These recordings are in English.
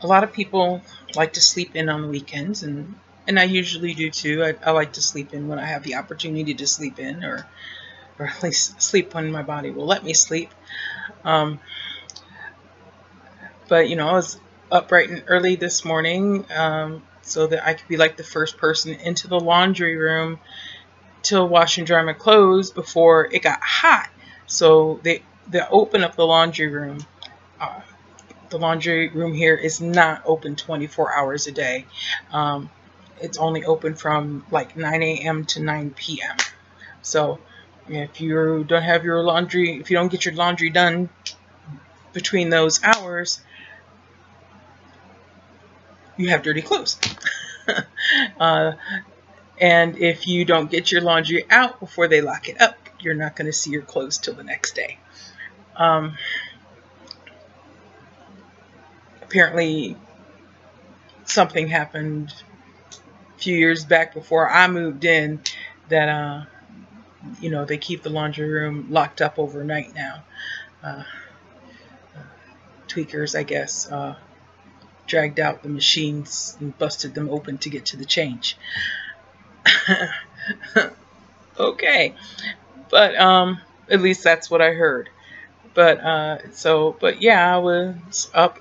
A lot of people like to sleep in on the weekends, and I usually do too. I like to sleep in when I have the opportunity to sleep in, or at least sleep when my body will let me sleep. Um, but I was up bright and early this morning, so that I could be like the first person into the laundry room to wash and dry my clothes before it got hot. So they open up the laundry room. Uh, the laundry room here is not open 24 hours a day. Um, it's only open from like 9 a.m. to 9 p.m. So if you don't have your laundry, if you don't get your laundry done between those hours, you have dirty clothes. uh, and if you don't get your laundry out before they lock it up, you're not going to see your clothes till the next day. Apparently, something happened a few years back before I moved in that they keep the laundry room locked up overnight now. Uh, Tweakers, I guess, dragged out the machines and busted them open to get to the change. Okay, but at least that's what I heard. But yeah, I was up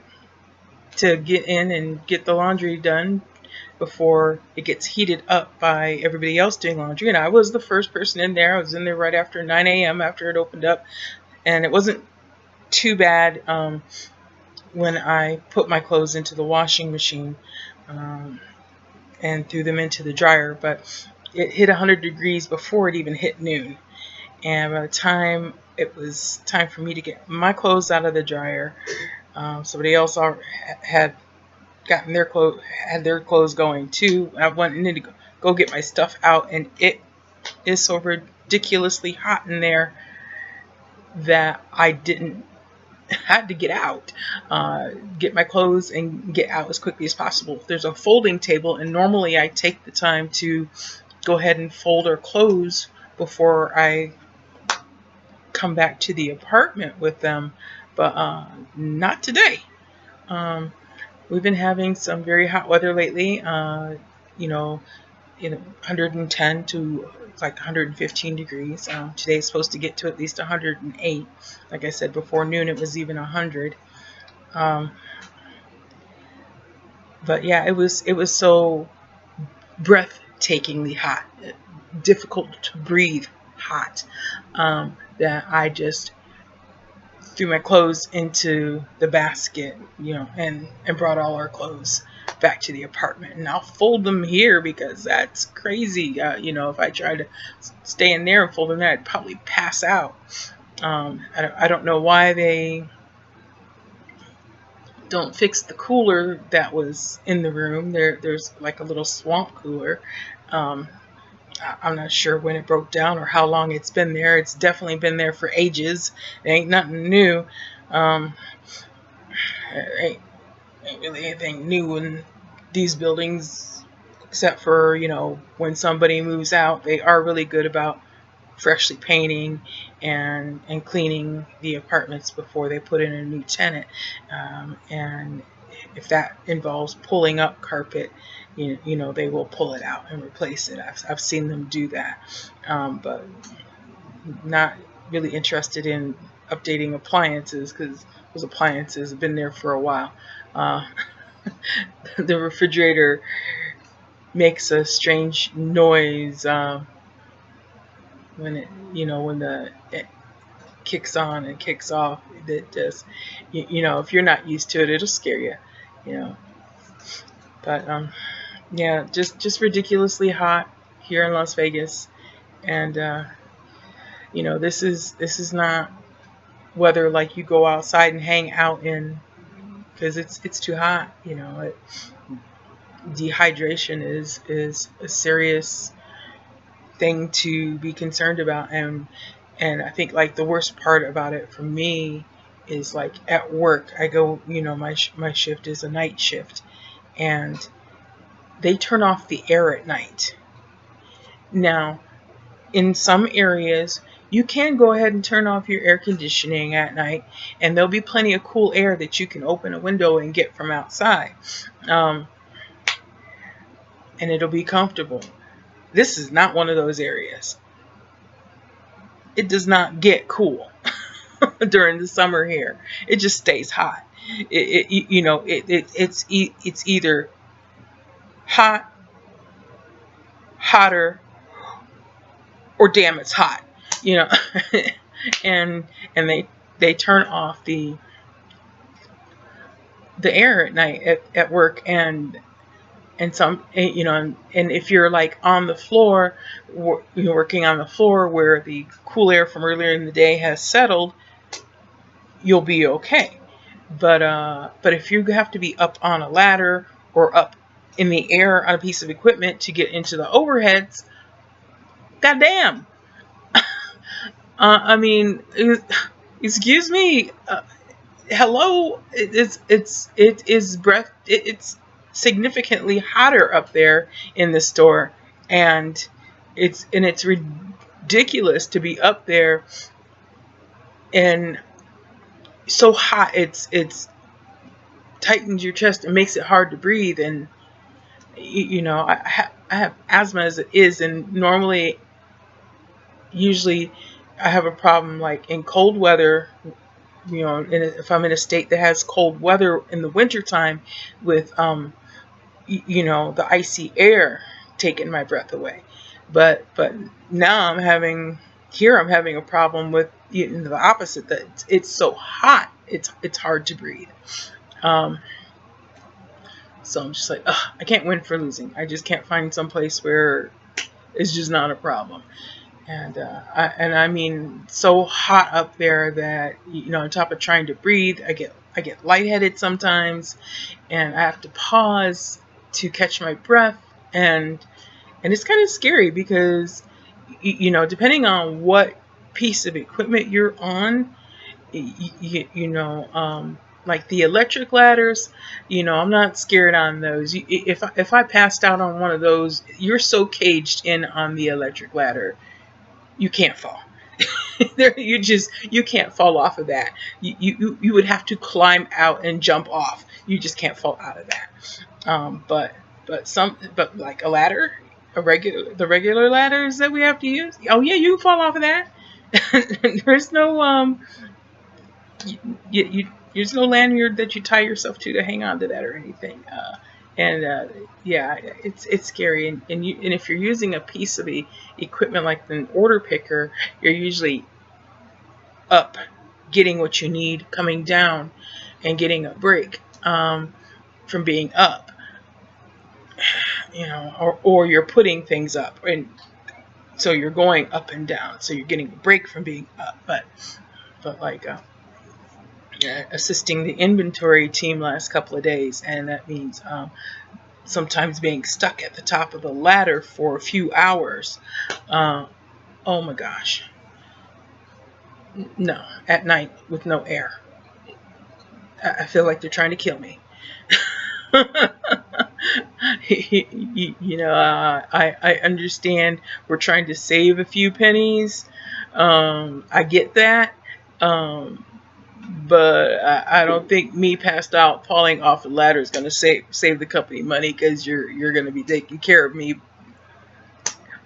to get in and get the laundry done before it gets heated up by everybody else doing laundry. And I was the first person in there. I was in there right after 9 a.m. after it opened up. And it wasn't too bad when I put my clothes into the washing machine and threw them into the dryer. But it hit 100 degrees before it even hit noon. And by the time it was time for me to get my clothes out of the dryer, somebody else had gotten had their clothes going too. I wanted to go get my stuff out, and it is so ridiculously hot in there that I didn't had to get out, get my clothes and get out as quickly as possible. There's a folding table, and normally I take the time to go ahead and fold our clothes before I come back to the apartment with them, but not today. We've been having some very hot weather lately. 110 to like 115 degrees. Today's supposed to get to at least 108. Like I said, before noon it was even 100. Um, but yeah, it was so breathtakingly hot, difficult to breathe hot, that I just threw my clothes into the basket, and brought all our clothes back to the apartment. And I'll fold them here because that's crazy. If I tried to stay in there and fold them there, I'd probably pass out. I don't know why they don't fix the cooler that was in the room. There's like a little swamp cooler. I'm not sure when it broke down or how long it's been there. It's definitely been there for ages. It ain't nothing new. Ain't really anything new in these buildings, except for, when somebody moves out, they are really good about freshly painting and cleaning the apartments before they put in a new tenant. And if that involves pulling up carpet, they will pull it out and replace it. I've seen them do that, but not really interested in updating appliances because those appliances have been there for a while. Uh, the refrigerator makes a strange noise when it kicks on and kicks off. It just, if you're not used to it, it'll scare you, But yeah, just ridiculously hot here in Las Vegas, and this is not weather like you go outside and hang out in, because it's too hot. Dehydration is a serious thing to be concerned about, and I think like the worst part about it for me is like at work. I go, my shift is a night shift, and they turn off the air at night. Now, in some areas, you can go ahead and turn off your air conditioning at night, and there'll be plenty of cool air that you can open a window and get from outside. Um, and it'll be comfortable. This is not one of those areas. It does not get cool during the summer here. It just stays hot. It's either hot, hotter, or damn, it's hot. You know, and they turn off the air at night at work, and some, and if you're like on the floor, you're working on the floor where the cool air from earlier in the day has settled, you'll be okay. But if you have to be up on a ladder or up in the air on a piece of equipment to get into the overheads, goddamn. I mean, excuse me. Hello. It's significantly hotter up there in the store, and it's ridiculous to be up there and so hot. It's tightens your chest and makes it hard to breathe. And I have asthma as it is, and usually I have a problem like in cold weather, and if I'm in a state that has cold weather in the wintertime with the icy air taking my breath away. But now I'm having a problem with the opposite, that it's so hot, it's hard to breathe. So I'm just like, I can't win for losing. I just can't find some place where it's just not a problem. And I mean, so hot up there that on top of trying to breathe, I get lightheaded sometimes, and I have to pause to catch my breath, and it's kind of scary because depending on what piece of equipment you're on, like the electric ladders, I'm not scared on those. If I passed out on one of those, you're so caged in on the electric ladder, you can't fall. You can't fall off of that. You would have to climb out and jump off. You just can't fall out of that. But like a ladder, the regular ladders that we have to use. Oh yeah, you can fall off of that. There's no there's no lanyard that you tie yourself to hang on to that or anything. Yeah, it's scary. And if you're using a piece of the equipment like an order picker, you're usually up, getting what you need, coming down, and getting a break from being up. Or you're putting things up, and so you're going up and down, so you're getting a break from being up. But like assisting the inventory team last couple of days, and that means sometimes being stuck at the top of the ladder for a few hours. Oh my gosh. No, at night with no air. I feel like they're trying to kill me. I understand we're trying to save a few pennies. I get that. But I don't think me passed out falling off the ladder is going to save the company money, because you're going to be taking care of me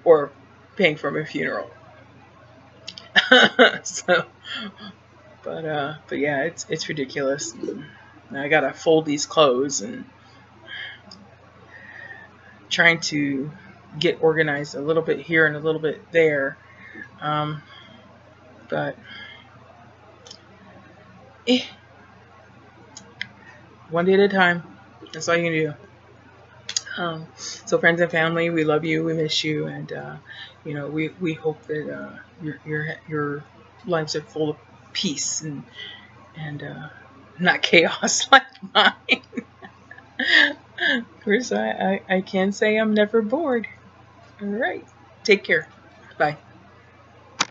or paying for my funeral. So, but yeah, it's ridiculous. Now I gotta fold these clothes and trying to get organized a little bit here and a little bit there. But one day at a time. That's all you can do. So friends and family, we love you, we miss you, and we hope that your lives are full of peace and not chaos like mine. Of course, I can say I'm never bored. All right, take care. Bye.